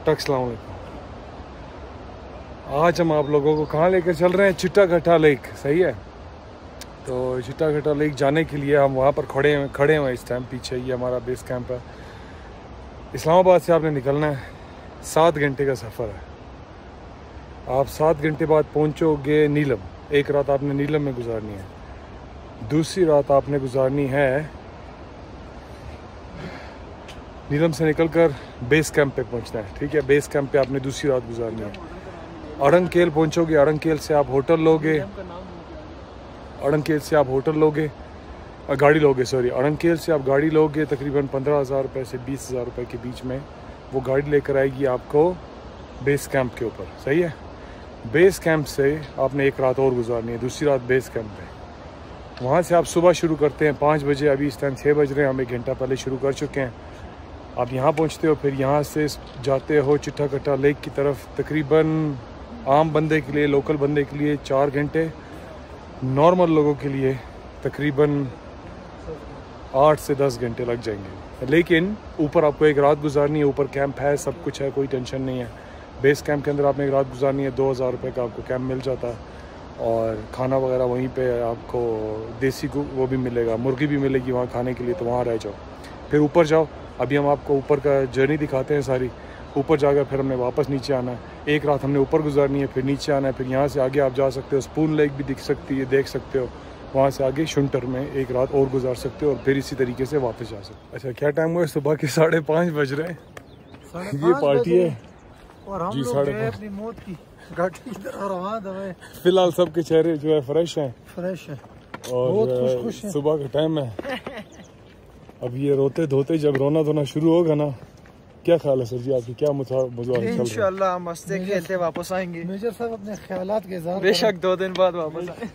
अस्सलाम वालेकुम। आज हम आप लोगों को कहाँ लेकर चल रहे हैं? चिट्टा घट्टा लेक। सही है। तो चिट्टा घट्टा लेक जाने के लिए हम वहाँ पर खड़े हैं इस टाइम। पीछे ये हमारा बेस कैंप है। इस्लामाबाद से आपने निकलना है, 7 घंटे का सफ़र है। आप 7 घंटे बाद पहुँचोगे नीलम। एक रात आपने नीलम में गुजारनी है, दूसरी रात आपने गुजारनी है नीलम से निकलकर बेस कैंप पे पहुंचना है। ठीक है, बेस कैंप पे आपने दूसरी रात गुजारनी है। अड़ंगकेल पहुंचोगे, अड़ंगकेल से आप होटल लोगे, अड़ंगकेल से आप होटल लोगे, गाड़ी लोगे, सॉरी, अड़ंगकेल से आप गाड़ी लोगे तकरीबन 15,000 रुपये से 20,000 रुपये के बीच में। वो गाड़ी लेकर आएगी आपको बेस कैंप के ऊपर। सही है। बेस कैंप से आपने एक रात और गुजारनी है, दूसरी रात बेस कैंप पे। वहाँ से आप सुबह शुरू करते हैं 5 बजे। अभी इस टाइम 6 बज रहे हैं, हम 1 घंटा पहले शुरू कर चुके हैं। आप यहाँ पहुँचते हो, फिर यहाँ से जाते हो चिट्टा घट्टा लेक की तरफ। तकरीबन आम बंदे के लिए, लोकल बंदे के लिए 4 घंटे, नॉर्मल लोगों के लिए तकरीबन 8 से 10 घंटे लग जाएंगे। लेकिन ऊपर आपको एक रात गुजारनी है, ऊपर कैंप है, सब कुछ है, कोई टेंशन नहीं है। बेस कैंप के अंदर आपने एक रात गुजारनी है, 2,000 रुपये का आपको कैंप मिल जाता है। और खाना वगैरह वहीं पे आपको देसी वो भी मिलेगा, मुर्गी भी मिलेगी वहाँ खाने के लिए, तो वहाँ रह जाओ। फिर ऊपर जाओ। अभी हम आपको ऊपर का जर्नी दिखाते हैं सारी। ऊपर जाकर फिर हमने वापस नीचे आना है। एक रात हमने ऊपर गुजारनी है, फिर नीचे आना है। फिर यहाँ से आगे आप जा सकते हो, स्पून लेक भी देख सकते हो। वहाँ से आगे शुंटर में एक रात और गुजार सकते हो और फिर इसी तरीके से वापस जा सकते हो। अच्छा, क्या टाइम हुआ है? सुबह के 5:30 बज रहे हैं। ये पार्टी है और हम लोग गए अपनी मौत की घाटी की तरफ रवाना हुए। फिलहाल सबके चेहरे जो है फ्रेश हैं और खुश हैं। सुबह का टाइम है। अब ये रोते धोते जब रोना धोना शुरू होगा ना, क्या ख्याल है सर जी आपकी? क्या मुझे इंशाल्लाह मस्ते खेलते वापस आएंगे। मेजर साहब अपने ख्यालात के साथ बेशक 2 दिन बाद वापस आए।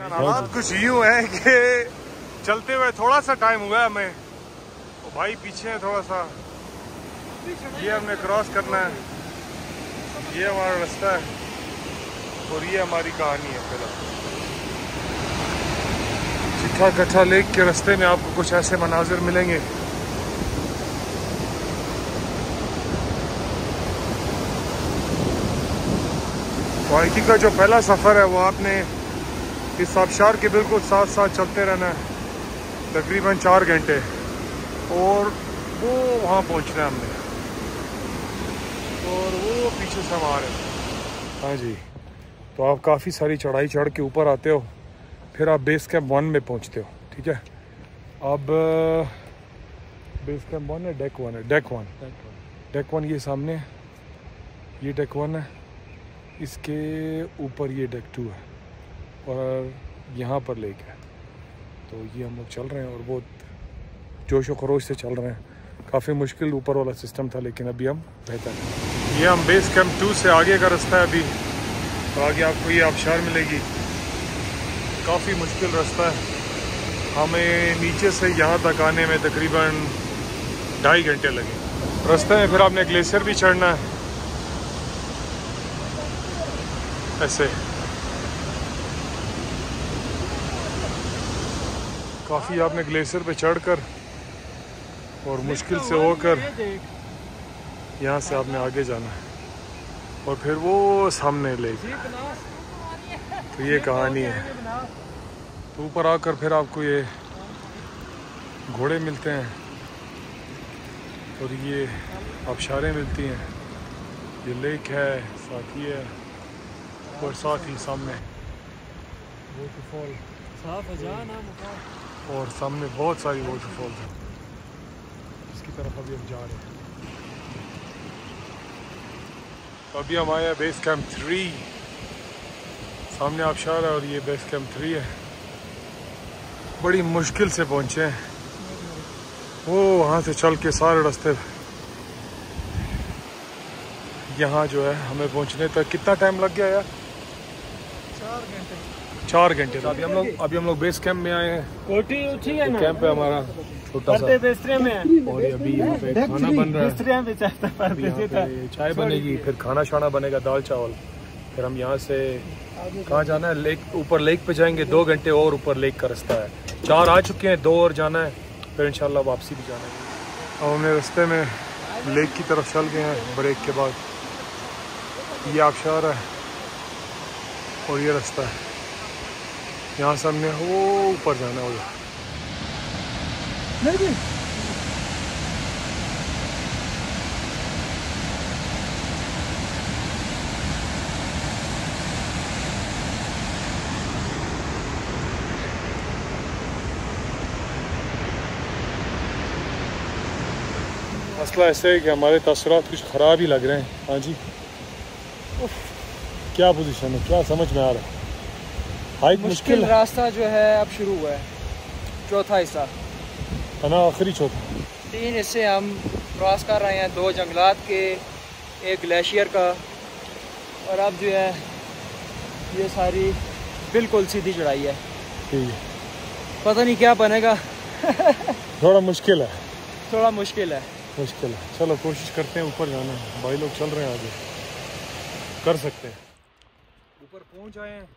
हालात कुछ यूँ है कि चलते हुए थोड़ा सा टाइम हुआ है हमें। तो भाई पीछे है थोड़ा सा, ये हमने क्रॉस करना है। ये हमारा रास्ता है और ये हमारी कहानी है। फिलहाल चिट्टा घट्टा लेक के रास्ते में आपको कुछ ऐसे मनाजिर मिलेंगे। वाइकी का जो पहला सफ़र है वो आपने इस आबशार के बिल्कुल साथ साथ चलते रहना है तकरीबन 4 घंटे, और वो वहाँ पहुँचना है हमने, और वो पीछे से हम आ रहे हैं। हाँ जी, तो आप काफ़ी सारी चढ़ाई चढ़ के ऊपर आते हो, फिर आप बेस कैंप 1 में पहुँचते हो। ठीक है, अब बेस कैंप 1 है, डेक 1 है, डेक 1 ये सामने है, ये डेक 1 है, इसके ऊपर ये डेक 2 है और यहाँ पर लेक है। तो ये हम लोग चल रहे हैं और बहुत जोश व खरोश से चल रहे हैं। काफ़ी मुश्किल ऊपर वाला सिस्टम था, लेकिन अभी हम बेहतर हैं। ये हम बेस कैंप 2 से आगे का रास्ता है अभी, तो आगे आपको ये आबशार मिलेगी। काफ़ी मुश्किल रास्ता है, हमें नीचे से यहाँ तक आने में तकरीबन 2.5 घंटे लगे। रास्ते में फिर आपने ग्लेशियर भी चढ़ना है ऐसे। काफ़ी आपने ग्लेशियर पे चढ़कर और मुश्किल से होकर यहाँ से आपने आगे जाना है, और फिर वो सामने लेक। तो ये कहानी है। तो ऊपर आकर फिर आपको ये घोड़े मिलते हैं और ये आबशारें मिलती हैं। ये लेक है, साथ ही है, और साथ ही सामने वाटरफॉल, और सामने बहुत सारी वाटरफॉल्स हैं। इसकी तरफ अभी हम जा रहे हैं। अभी हम आए हैं बेस कैंप 3। सामने आबशार है और ये बेस कैंप 3 है। बड़ी मुश्किल से पहुंचे हैं, वो वहाँ से चल के सारे रास्ते यहाँ जो है हमें पहुँचने तक कितना टाइम लग गया यार? 4 घंटे। तो अभी हम लोग बेस कैंप में आए हैं। तो कैंप है हमारा छोटा सा, और अभी यहाँ पे खाना बन रहा है। चाय बनेगी, फिर खाना शाना बनेगा, दाल चावल। फिर हम यहाँ से कहाँ जाना है? लेक, ऊपर लेक पे जाएंगे। 2 घंटे और ऊपर लेक का रास्ता है। 4 आ चुके हैं, 2 और जाना है, फिर इंशाल्लाह वापसी भी जाना है। और हमने रास्ते में लेक की तरफ चल गए हैं ब्रेक के बाद। ये आबशार है और ये रास्ता है, यहाँ से हमने वो ऊपर जाना होगा। नहीं मसला ऐसे है कि हमारे तसरात कुछ ख़राब ही लग रहे हैं। हाँ जी, क्या पोजीशन है, क्या समझ में आ रहा है? हाइट मुश्किल रास्ता जो है अब शुरू हुआ है, चौथा हिस्सा है ना, आखिरी चौथा। 3 हिस्से हम क्रॉस कर रहे हैं, 2 जंगलात के, 1 ग्लेशियर का, और अब जो है ये सारी बिल्कुल सीधी चढ़ाई है। ठीक है, पता नहीं क्या बनेगा। थोड़ा मुश्किल है, थोड़ा मुश्किल है। चलो कोशिश करते हैं ऊपर जाना है। भाई लोग चल रहे हैं, आगे कर सकते हैं। ऊपर पहुंच आए हैं,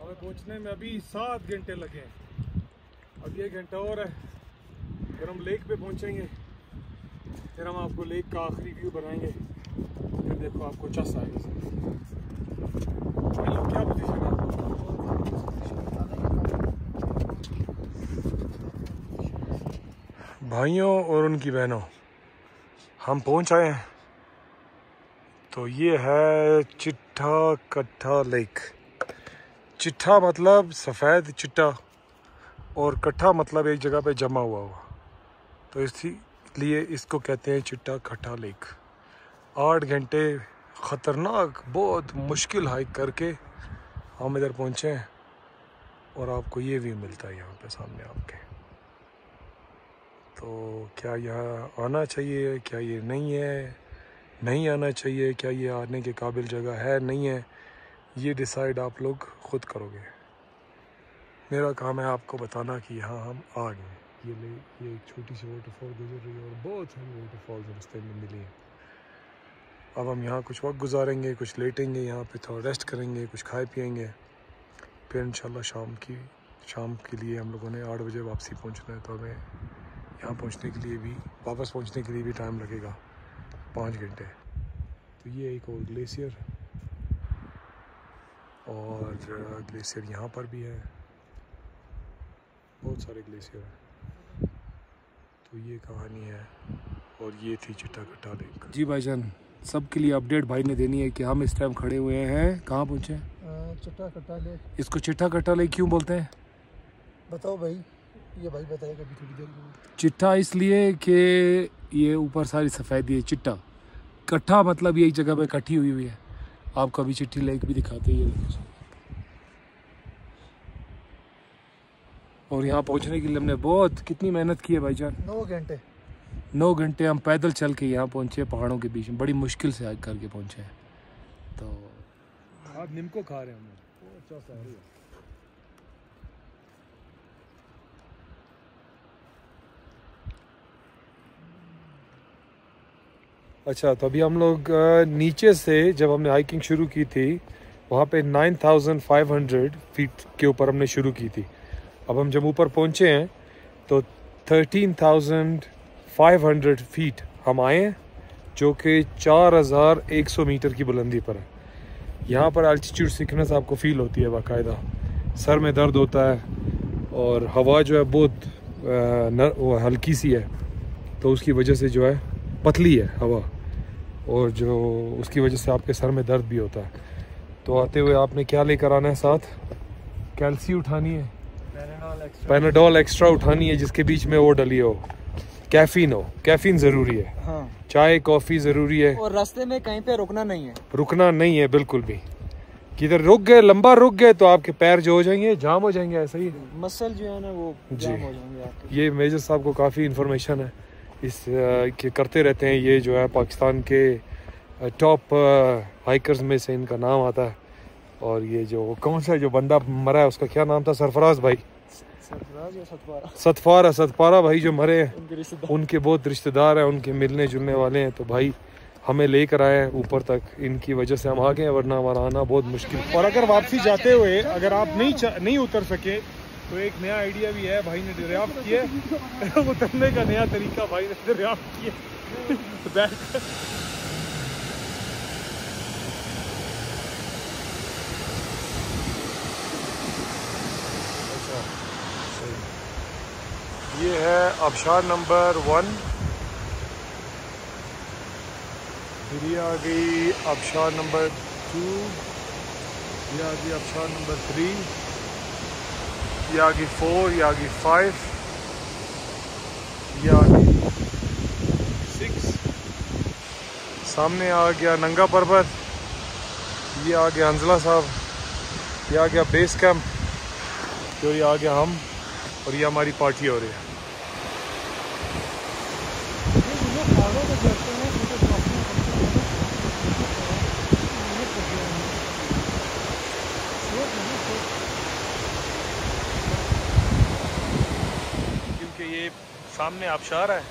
हमें पहुंचने में अभी 7 घंटे लगे हैं। अभी 1 घंटा और है, फिर हम लेक पे पहुंचेंगे, फिर हम आपको लेक का आखिरी व्यू बनाएंगे। फिर देखो आपको चस आएगा। भाई लोग क्या पोजीशन है? भाइयों और उनकी बहनों, हम पहुंच आए हैं। तो ये है चिट्ठा कट्ठा लेक। चिट्ठा मतलब सफ़ेद चिट्टा, और कट्ठा मतलब एक जगह पे जमा हुआ हुआ, तो इसीलिए इसको कहते हैं चिट्टा कट्ठा लेक। 8 घंटे ख़तरनाक, बहुत मुश्किल हाइक करके हम इधर पहुंचे हैं, और आपको ये व्यू मिलता है यहाँ पे सामने आपके। तो क्या यहाँ आना चाहिए, क्या ये नहीं आना चाहिए, क्या ये आने के काबिल जगह है नहीं है, ये डिसाइड आप लोग ख़ुद करोगे। मेरा काम है आपको बताना कि यहाँ हम आ गए। ये एक छोटी सी वाटरफॉल गुजर रही है, और बहुत सारी वाटरफॉल्स रास्ते में मिली हैं। अब हम यहाँ कुछ वक्त गुजारेंगे, कुछ लेटेंगे, यहाँ पे थोड़ा रेस्ट करेंगे, कुछ खाए पिएंगे, फिर इंशाल्लाह शाम के लिए हम लोगों ने 8 बजे वापसी पहुँचना है। तो हमें यहाँ पहुँचने के लिए भी, वापस पहुँचने के लिए भी टाइम लगेगा 5 घंटे। तो ये एक और ग्लेशियर, और ग्लेशियर यहाँ पर भी है, बहुत सारे ग्लेशियर हैं। तो ये कहानी है, और ये थी चिट्टा कट्ठा लेक। जी भाईजान, सबके लिए अपडेट भाई ने देनी है कि हम इस टाइम खड़े हुए हैं, कहाँ पहुँचे? चिट्टा कट्ठा लेक। इसको चिट्टा कट्ठा लेक क्यों बोलते हैं? बताओ भाई, ये भाई बताएगा अभी थोड़ी देर में। चिट्टा इसलिए कि ये ऊपर सारी सफ़ेदी है, चिट्टा। कट्ठा मतलब ये एक जगह पे इकट्ठी हुई है। आपको अभी चिट्ठी लेक भी दिखाते हैं। और यहाँ पहुँचने के लिए हमने कितनी मेहनत की है भाईजान? 9 घंटे हम पैदल चल के यहाँ पहुँचे, पहाड़ों के बीच में, बड़ी मुश्किल से हाइक करके पहुँचे हैं। तो आप नीमको खा रहे हैं हम। अच्छा, तो अभी हम लोग नीचे से जब हमने हाइकिंग शुरू की थी, वहाँ पे 9500 फीट के ऊपर हमने शुरू की थी। अब हम जब ऊपर पहुँचे हैं तो 13,500 फीट हम आए हैं, जो कि 4100 मीटर की बुलंदी पर है। यहाँ पर अल्टीट्यूड सिकनेस आपको फील होती है बाकायदा, सर में दर्द होता है, और हवा जो है बहुत हल्की सी है, तो उसकी वजह से जो है पतली है हवा, और जो उसकी वजह से आपके सर में दर्द भी होता है। तो आते हुए आपने क्या लेकर आना है साथ? कैल्सी उठानी है, पैनाडोल एक्स्ट्रा उठानी है, जिसके बीच में वो डली हो, कैफीन ज़रूरी है। हाँ। चाय कॉफ़ी ज़रूरी है, और रास्ते में कहीं पे रुकना नहीं है बिल्कुल भी। किधर रुक गए, लंबा रुक गए तो आपके पैर जो हो जाएंगे, जाम हो जाएंगे, ऐसा ही मसल जो है ना वो जाम हो जाएंगे आपके। ये मेजर साहब को काफ़ी इन्फॉर्मेशन है, इस के करते रहते हैं। ये जो है पाकिस्तान के टॉप हाइकर्स में से इनका नाम आता है। और ये जो कौन सा जो बंदा मरा है, उसका क्या नाम था? सरफराज भाई, सतपारा भाई जो मरे हैं, उनके बहुत रिश्तेदार हैं, उनके मिलने जुलने वाले हैं। तो भाई हमें लेकर आए हैं ऊपर तक, इनकी वजह से हम आ गए, वरना हमारा आना बहुत मुश्किल। और अगर वापसी जाते हुए अगर आप नहीं उतर सके, तो एक नया आइडिया भी है, भाई ने दरियाफ्त किया। उतरने का नया तरीका भाई ने दरियाफ्त किया। बैठ अच्छा सही। ये है आबशार नंबर 1, फिर ये आ गई आबशार नंबर 2, ये आ गई आबशार नंबर 3, ये आ गई 4, ये आ गई 5, ये आ गई 6, सामने आ गया नंगा पर्वत, ये आ गया हंजला साहब, ये आ गया बेस कैंप, और ये आ गया हम, और ये हमारी पार्टी हो रही है। क्योंकि ये सामने आबशार है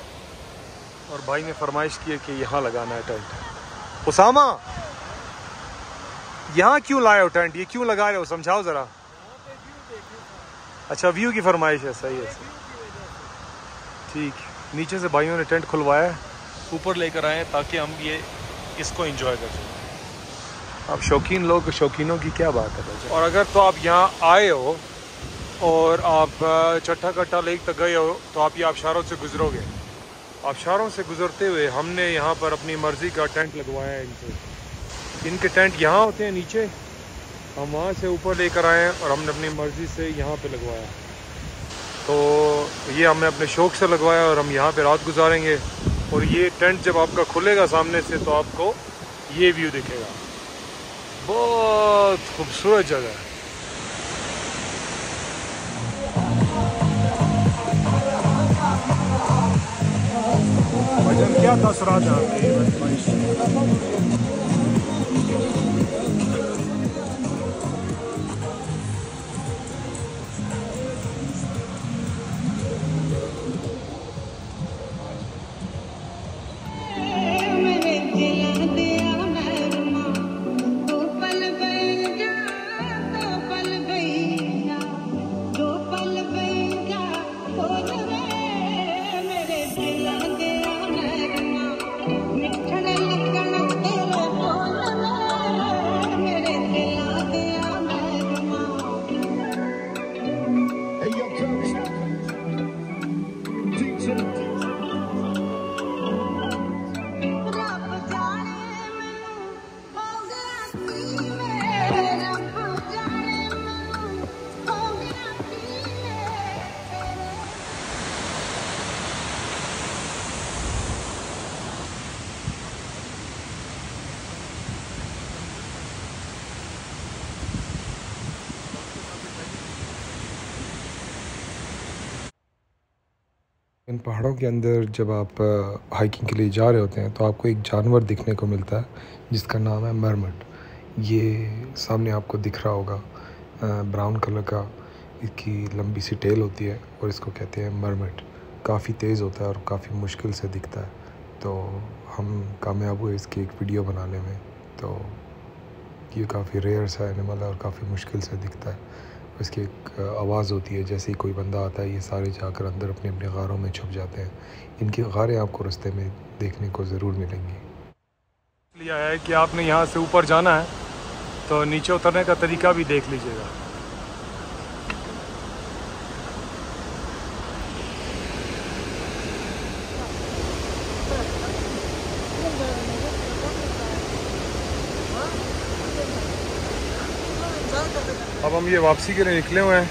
और भाई ने फरमाइश की है कि यहाँ लगाना है टेंट। उसामा, यहाँ क्यों लाए हो टेंट, ये क्यों लगा रहे हो, समझाओ ज़रा। अच्छा व्यू की फरमाइश है, सही है ठीक। नीचे से भाइयों ने टेंट खुलवाया है, ऊपर लेकर आए ताकि हम ये इसको एंजॉय कर सकें। अब शौकीन लोग, शौकीनों की क्या बात है भाई। और अगर तो आप यहाँ आए हो और आप चट्टा कट्टा लेक तक गए हो तो आप ये आबशारों से गुजरोगे। आबशारों से गुजरते हुए हमने यहाँ पर अपनी मर्ज़ी का टेंट लगवाया है इनसे। इनके टेंट यहाँ होते हैं नीचे, हम वहाँ से ऊपर लेकर आए हैं और हमने अपनी मर्ज़ी से यहाँ पे लगवाया। तो ये हमने अपने शौक़ से लगवाया और हम यहाँ पे रात गुजारेंगे। और ये टेंट जब आपका खुलेगा सामने से तो आपको ये व्यू दिखेगा। बहुत खूबसूरत जगह है। क्या तासुरात है आपके? इन पहाड़ों के अंदर जब आप हाइकिंग के लिए जा रहे होते हैं तो आपको एक जानवर दिखने को मिलता है जिसका नाम है मरमट। ये सामने आपको दिख रहा होगा, ब्राउन कलर का इसकी लंबी सी टेल होती है और इसको कहते हैं मरमट। काफ़ी तेज़ होता है और काफ़ी मुश्किल से दिखता है, तो हम कामयाब हुए इसकी एक वीडियो बनाने में। तो ये काफ़ी रेयर सा एनिमल है और काफ़ी मुश्किल से दिखता है। इसकी एक आवाज़ होती है, जैसे ही कोई बंदा आता है ये सारे जाकर अंदर अपने अपने गारों में छुप जाते हैं। इनकी गारें आपको रास्ते में देखने को ज़रूर मिलेंगी। लिया है कि आपने यहाँ से ऊपर जाना है तो नीचे उतरने का तरीका भी देख लीजिएगा। अब हम ये वापसी के लिए निकले हुए हैं,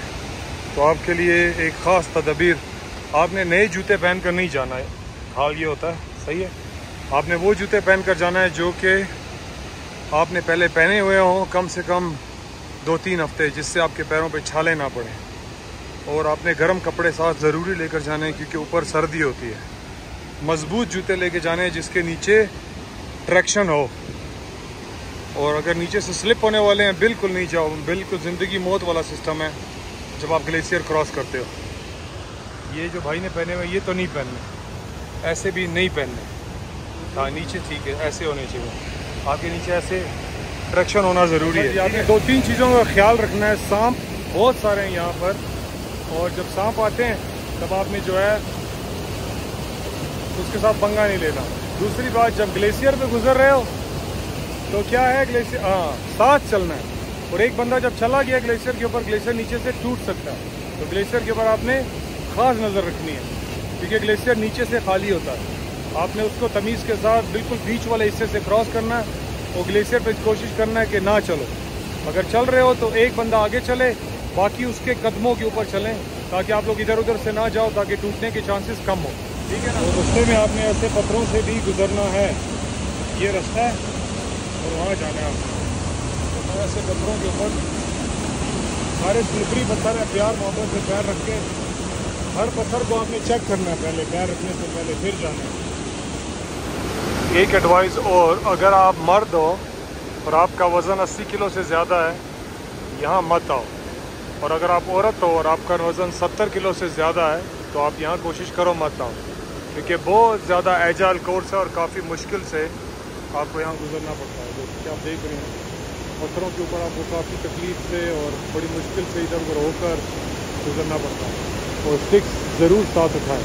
तो आपके लिए एक ख़ास तदबीर, आपने नए जूते पहन कर नहीं जाना है। हाल ये होता है, सही है, आपने वो जूते पहन कर जाना है जो कि आपने पहले पहने हुए हों कम से कम 2-3 हफ्ते, जिससे आपके पैरों पे छाले ना पड़ें। और आपने गर्म कपड़े साथ ज़रूरी लेकर जाने हैं क्योंकि ऊपर सर्दी होती है। मज़बूत जूते लेके जाने हैं जिसके नीचे ट्रैक्शन हो, और अगर नीचे से स्लिप होने वाले हैं बिल्कुल नहीं जाओ। बिल्कुल ज़िंदगी मौत वाला सिस्टम है जब आप ग्लेशियर क्रॉस करते हो। ये जो भाई ने पहने हुए ये तो नहीं पहनने, ऐसे भी नहीं पहनने। हाँ नीचे ठीक है, ऐसे होने चाहिए, आपके नीचे ऐसे ट्रैक्शन होना ज़रूरी है। आपने 2-3 चीज़ों का ख्याल रखना है। सांप बहुत सारे हैं यहाँ पर, और जब सांप आते हैं तब आपने जो है उसके साथ पंगा नहीं लेना। दूसरी बात, जब ग्लेशियर पे गुजर रहे हो तो क्या है, ग्लेशियर साथ चलना है। और एक बंदा जब चला गया ग्लेशियर के ऊपर, ग्लेशियर नीचे से टूट सकता है। तो ग्लेशियर के ऊपर आपने ख़ास नज़र रखनी है, क्योंकि ग्लेशियर नीचे से खाली होता है। आपने उसको तमीज़ के साथ बिल्कुल बीच वाले हिस्से से क्रॉस करना है और ग्लेशियर पे कोशिश करना है कि ना चलो। अगर चल रहे हो तो एक बंदा आगे चले, बाकी उसके कदमों के ऊपर चलें, ताकि आप लोग इधर उधर से ना जाओ, ताकि टूटने के चांसेस कम हो, ठीक है ना। और रास्ते में आपने ऐसे पत्थरों से भी गुजरना है, ये रास्ता है और वहाँ जाना है आपको। तो ऐसे पत्थरों के ऊपर सारे स्लिपरी पत्थर है, प्यार मोहब्बत से पैर रख के हर पत्थर को आपने चेक करना है पहले, पैर रखने से पहले, फिर जाना है। एक एडवाइस और, अगर आप मर्द हो और आपका वज़न 80 किलो से ज़्यादा है, यहाँ मत आओ। और अगर आप औरत हो और आपका वज़न 70 किलो से ज़्यादा है तो आप यहाँ कोशिश करो मत आओ, क्योंकि बहुत ज़्यादा एजाइल कोर्स है और काफ़ी मुश्किल से आपको यहाँ गुजरना पड़ता है। जैसे कि आप देख रहे हैं पत्थरों के ऊपर आपको काफ़ी तकलीफ से और बड़ी मुश्किल से इधर उधर होकर गुजरना पड़ता है। और स्टिक्स ज़रूर साथ उठाएं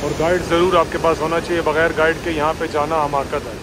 और गाइड ज़रूर आपके पास होना चाहिए। बग़ैर गाइड के यहाँ पे जाना हमाकत है।